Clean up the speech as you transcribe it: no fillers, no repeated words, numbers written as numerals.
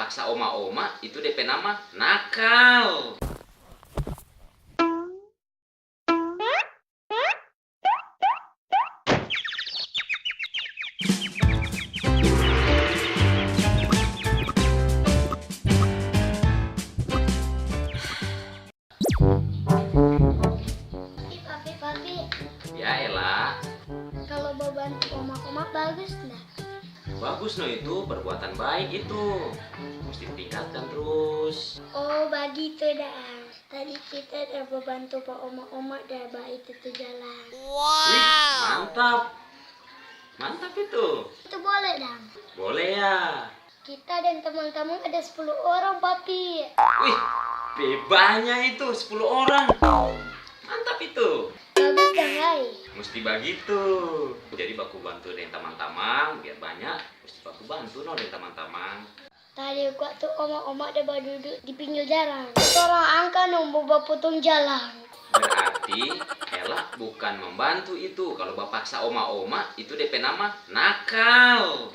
paksa oma-oma itu DP nama nakal. Papi, Ya elah, kalau bantu oma-oma bagus nah. bagus no, itu perbuatan baik itu. Mesti tingkatkan terus. Oh begitu dah. Tadi kita udah membantu pak oma-oma dah baik itu jalan. Wih, mantap. Mantap itu. Itu boleh dah. Boleh ya. Kita dan teman-teman ada 10 orang papi. Wih, bebanya itu 10 orang. Mantap itu. Bagus dah hai. Mesti begitu. Jadi baku bantu dengan teman-teman biar banyak. Mesti baku bantu no dengan teman-teman. Tadi waktu oma-oma ada duduk di pinggir jalan. Orang angka nunggu potong jalan. Berarti Ella bukan membantu itu. Kalau bapak paksa oma-oma itu DP nama nakal.